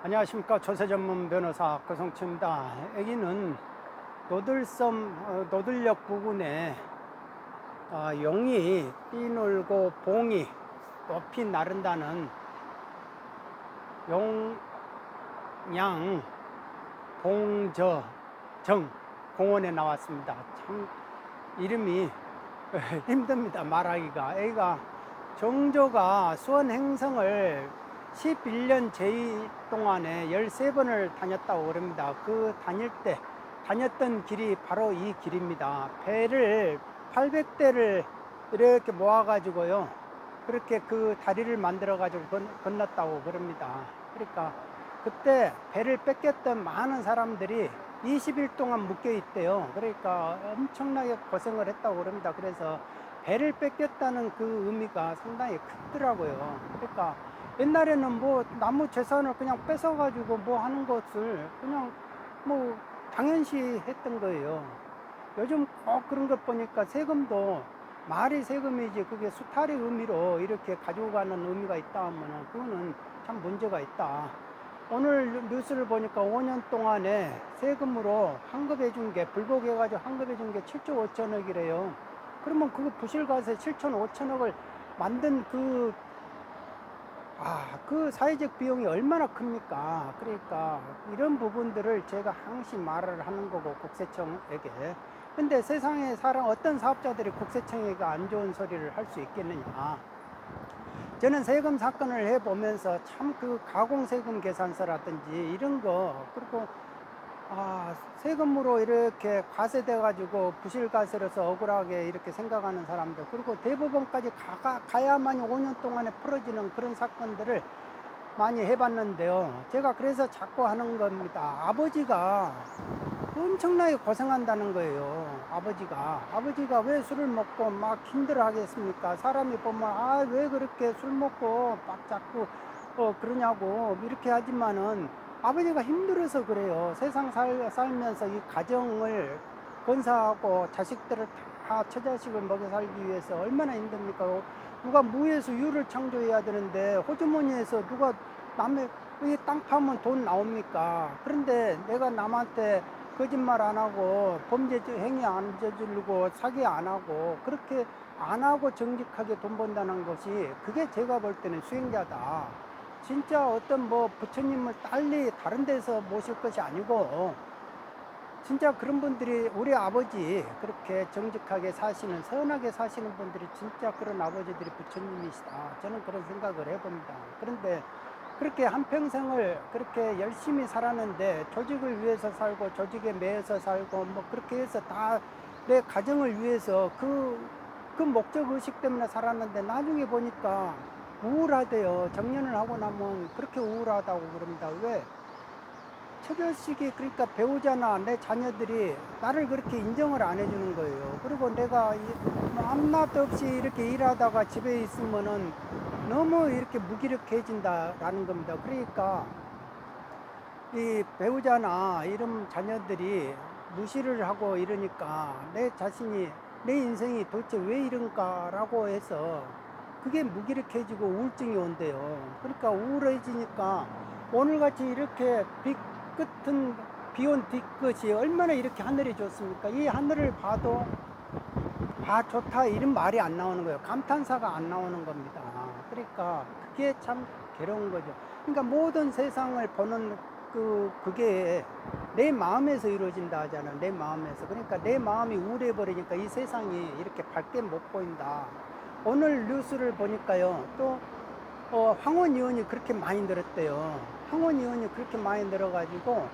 안녕하십니까. 조세 전문 변호사 고성치입니다. 여기는 노들역 부근에 용이 띠놀고 봉이 높이 나른다는 용양 봉저정 공원에 나왔습니다. 참 이름이 힘듭니다. 말하기가. 여기가 정조가 수원 행성을 11년 제위 동안에 13번을 다녔다고 그럽니다. 그 다녔던 길이 바로 이 길입니다. 배를 800대를 이렇게 모아가지고요. 그렇게 그 다리를 만들어가지고 건넜다고 그럽니다. 그러니까 그때 배를 뺏겼던 많은 사람들이 20일 동안 묶여 있대요. 그러니까 엄청나게 고생을 했다고 그럽니다. 그래서 배를 뺏겼다는 그 의미가 상당히 크더라고요. 그러니까 옛날에는 뭐 나무 재산을 그냥 뺏어가지고 뭐 하는 것을 그냥 뭐 당연시 했던 거예요. 요즘 꼭 그런 것 보니까 세금도 말이 세금이지 그게 수탈의 의미로 이렇게 가지고 가는 의미가 있다 하면은 그거는 참 문제가 있다. 오늘 뉴스를 보니까 5년 동안에 세금으로 환급해 준 게, 불복해가지고 환급해 준 게 7조 5천억이래요. 그러면 그거 부실가세 7천 5천억을 만든 그 사회적 비용이 얼마나 큽니까? 그러니까 이런 부분들을 제가 항상 말을 하는 거고, 국세청에게. 근데 세상에 어떤 사업자들이 국세청에게 안 좋은 소리를 할 수 있겠느냐. 저는 세금 사건을 해보면서 참 그 가공세금 계산서라든지 이런 거, 그리고 세금으로 이렇게 과세돼 가지고 부실과세로서 억울하게 이렇게 생각하는 사람들, 그리고 대법원까지 가야만이 5년 동안에 풀어지는 그런 사건들을 많이 해봤는데요. 제가 그래서 자꾸 하는 겁니다. 아버지가 엄청나게 고생한다는 거예요. 아버지가 왜 술을 먹고 막 힘들어 하겠습니까? 사람이 보면 왜 그렇게 술 먹고 막 자꾸 그러냐고 이렇게 하지만은 아버지가 힘들어서 그래요. 세상 살면서 이 가정을 건사하고 자식들을 다 처자식을 먹여 살기 위해서 얼마나 힘듭니까? 누가 무에서 유를 창조해야 되는데 호주머니에서 누가 남의 땅 파면 돈 나옵니까? 그런데 내가 남한테 거짓말 안 하고 범죄 행위 안 저지르고 사기 안 하고 그렇게 안 하고 정직하게 돈 번다는 것이, 그게 제가 볼 때는 수행자다. 진짜 어떤 뭐 부처님을 달리 다른 데서 모실 것이 아니고 진짜 그런 분들이, 우리 아버지 그렇게 정직하게 사시는, 선하게 사시는 분들이 진짜 그런 아버지들이 부처님이시다. 저는 그런 생각을 해봅니다. 그런데 그렇게 한평생을 그렇게 열심히 살았는데, 조직을 위해서 살고 조직에 매여서 살고 뭐 그렇게 해서 다 내 가정을 위해서 그 목적 의식 때문에 살았는데 나중에 보니까 우울하대요. 정년을 하고 나면 그렇게 우울하다고 그럽니다. 왜? 처자식이, 그러니까 배우자나 내 자녀들이 나를 그렇게 인정을 안 해주는 거예요. 그리고 내가 뭐 아무것도 없이 이렇게 일하다가 집에 있으면은 너무 이렇게 무기력해진다라는 겁니다. 그러니까 이 배우자나 이런 자녀들이 무시를 하고 이러니까 내 자신이, 내 인생이 도대체 왜 이런가라고 해서 그게 무기력해지고 우울증이 온대요. 그러니까 우울해지니까 오늘같이 이렇게 끝은 비온 뒤끝이 얼마나 이렇게 하늘이 좋습니까? 이 하늘을 봐도 좋다 이런 말이 안 나오는 거예요. 감탄사가 안 나오는 겁니다. 그러니까 그게 참 괴로운 거죠. 그러니까 모든 세상을 보는 그게 내 마음에서 이루어진다 하잖아. 내 마음에서. 그러니까 내 마음이 우울해 버리니까 이 세상이 이렇게 밝게 못 보인다. 오늘 뉴스를 보니까요, 또 황혼 이혼이 그렇게 많이 늘었대요. 황혼 이혼이 그렇게 많이 늘어가지고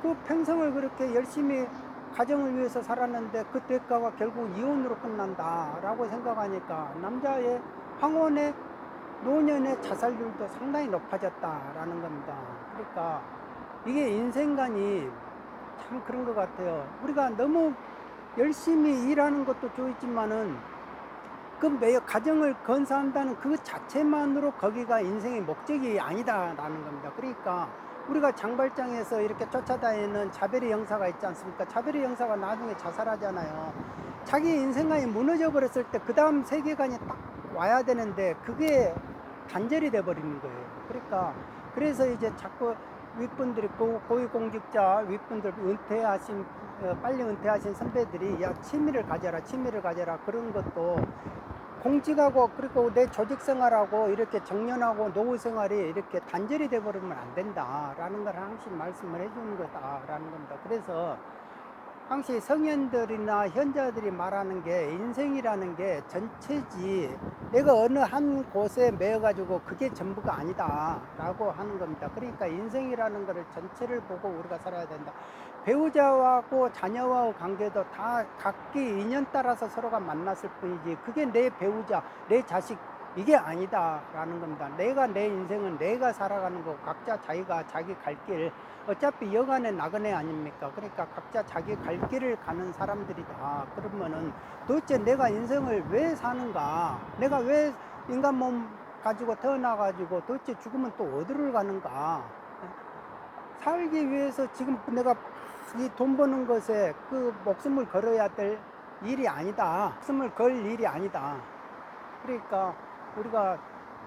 그 평생을 그렇게 열심히 가정을 위해서 살았는데 그 대가가 결국 이혼으로 끝난다라고 생각하니까 남자의 황혼의 노년의 자살률도 상당히 높아졌다라는 겁니다. 그러니까 이게 인생관이 참 그런 것 같아요. 우리가 너무 열심히 일하는 것도 좋지만은 그 가정을 건사한다는 그 자체만으로 거기가 인생의 목적이 아니다라는 겁니다. 그러니까 우리가 장발장에서 이렇게 쫓아다니는 자베리 형사가 있지 않습니까? 자베리 형사가 나중에 자살하잖아요. 자기 인생관이 무너져 버렸을 때 그 다음 세계관이 딱 와야 되는데 그게 단절이 돼 버리는 거예요. 그러니까 그래서 이제 자꾸 윗분들이 고위공직자 윗분들 은퇴하신 빨리 은퇴하신 선배들이 야 취미를 가져라 그런 것도 공직하고 그리고 내 조직 생활하고 이렇게 정년하고 노후 생활이 이렇게 단절이 돼 버리면 안 된다라는 걸 항상 말씀을 해주는 거다라는 겁니다. 그래서 항상 성현들이나 현자들이 말하는 게 인생이라는 게 전체지 내가 어느 한 곳에 매여가지고 그게 전부가 아니다 라고 하는 겁니다. 그러니까 인생이라는 거를 전체를 보고 우리가 살아야 된다. 배우자하고 자녀와의 관계도 다 각기 인연 따라서 서로가 만났을 뿐이지 그게 내 배우자 내 자식 이게 아니다 라는 겁니다. 내가 내 인생은 내가 살아가는 거 각자 자기가 자기 갈 길 어차피 여간에 나그네 아닙니까? 그러니까 각자 자기 갈 길을 가는 사람들이다. 그러면은 도대체 내가 인생을 왜 사는가? 내가 왜 인간 몸 가지고 태어나가지고 도대체 죽으면 또 어디를 가는가? 살기 위해서 지금 내가 이 돈 버는 것에 그 목숨을 걸어야 될 일이 아니다. 목숨을 걸 일이 아니다. 그러니까 우리가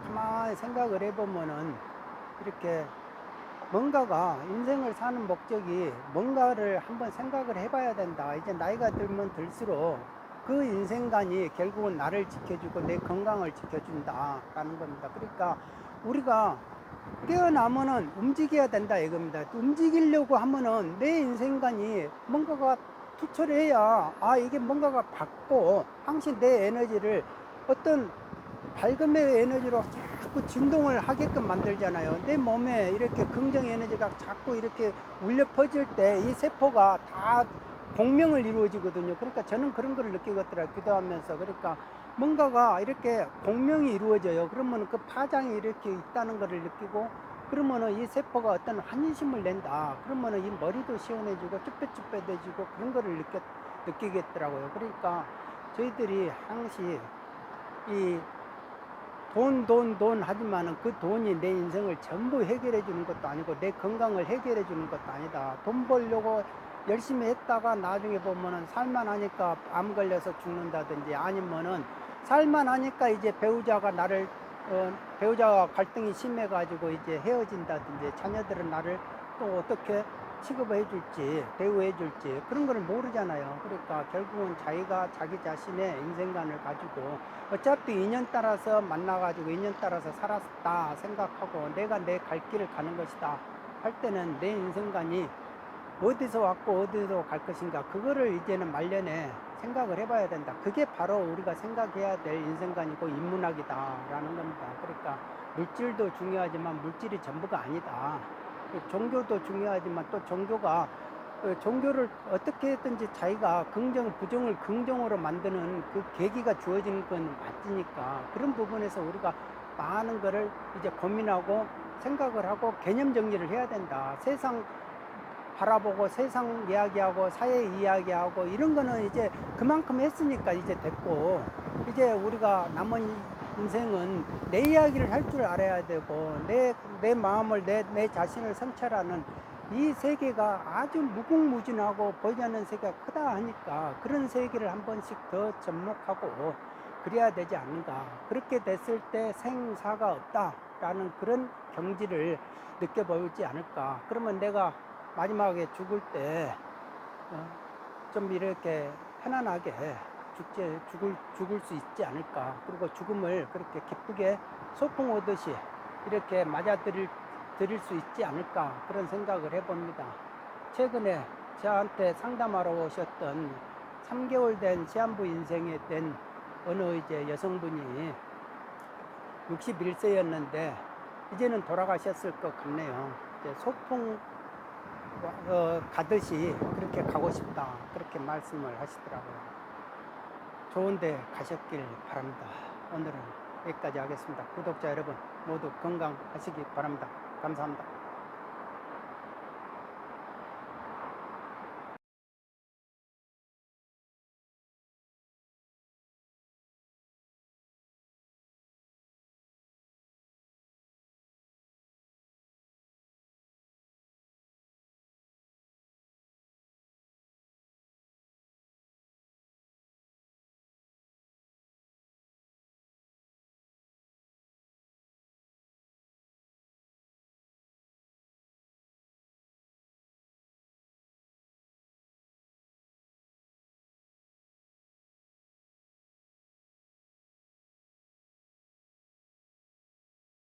가만히 생각을 해보면은 이렇게 뭔가가 인생을 사는 목적이 뭔가를 한번 생각을 해봐야 된다. 이제 나이가 들면 들수록 그 인생관이 결국은 나를 지켜주고 내 건강을 지켜준다라는 겁니다. 그러니까 우리가 깨어나면은 움직여야 된다 이겁니다. 움직이려고 하면은 내 인생관이 뭔가가 투철해야 이게 뭔가가 받고 항상 내 에너지를 어떤 밝음의 에너지로 자꾸 진동을 하게끔 만들잖아요. 내 몸에 이렇게 긍정 에너지가 자꾸 이렇게 울려 퍼질 때 이 세포가 다 공명을 이루어지거든요. 그러니까 저는 그런 걸 느끼겠더라고요. 기도하면서. 그러니까 뭔가가 이렇게 공명이 이루어져요. 그러면 그 파장이 이렇게 있다는 것을 느끼고 그러면은 이 세포가 어떤 환희심을 낸다. 그러면은 이 머리도 시원해지고 쭈뼛쭈뼛해지고 그런 거를 느끼겠더라고요. 그러니까 저희들이 항시 이 돈 하지만은 그 돈이 내 인생을 전부 해결해 주는 것도 아니고 내 건강을 해결해 주는 것도 아니다. 돈 벌려고 열심히 했다가 나중에 보면은 살만하니까 암 걸려서 죽는다든지 아니면은 살만하니까 이제 배우자가 나를 배우자와 갈등이 심해가지고 이제 헤어진다든지 자녀들은 나를 또 어떻게 취급해 줄지 대우해 줄지 그런 걸 모르잖아요. 그러니까 결국은 자기가 자기 자신의 인생관을 가지고 어차피 인연 따라서 만나가지고 인연 따라서 살았다 생각하고 내가 내 갈 길을 가는 것이다 할 때는 내 인생관이 어디서 왔고 어디로 갈 것인가 그거를 이제는 말년에 생각을 해봐야 된다. 그게 바로 우리가 생각해야 될 인생관이고 인문학이다 라는 겁니다. 그러니까 물질도 중요하지만 물질이 전부가 아니다. 종교도 중요하지만 또 종교가 종교를 어떻게 했든지 자기가 긍정 부정을 긍정으로 만드는 그 계기가 주어지는 건 맞으니까 그런 부분에서 우리가 많은 거를 이제 고민하고 생각을 하고 개념 정리를 해야 된다. 세상 바라보고 세상 이야기하고 사회 이야기하고 이런 거는 이제 그만큼 했으니까 이제 됐고 이제 우리가 남은 인생은 내 이야기를 할 줄 알아야 되고 내 마음을 내 자신을 성찰하는 이 세계가 아주 무궁무진하고 보이지 않는 세계가 크다 하니까 그런 세계를 한 번씩 더 접목하고 그래야 되지 않는가. 그렇게 됐을 때 생사가 없다라는 그런 경지를 느껴보지 않을까. 그러면 내가 마지막에 죽을 때 좀 이렇게 편안하게 죽을 수 있지 않을까. 그리고 죽음을 그렇게 기쁘게 소풍 오듯이 이렇게 맞아들일 수 있지 않을까 그런 생각을 해봅니다. 최근에 저한테 상담하러 오셨던 3개월 된 시한부 인생에 된 어느 이제 여성분이 61세였는데 이제는 돌아가셨을 것 같네요. 이제 소풍 가듯이 그렇게 가고 싶다 그렇게 말씀을 하시더라고요. 좋은데 가셨길 바랍니다. 오늘은 여기까지 하겠습니다. 구독자 여러분 모두 건강하시기 바랍니다. 감사합니다.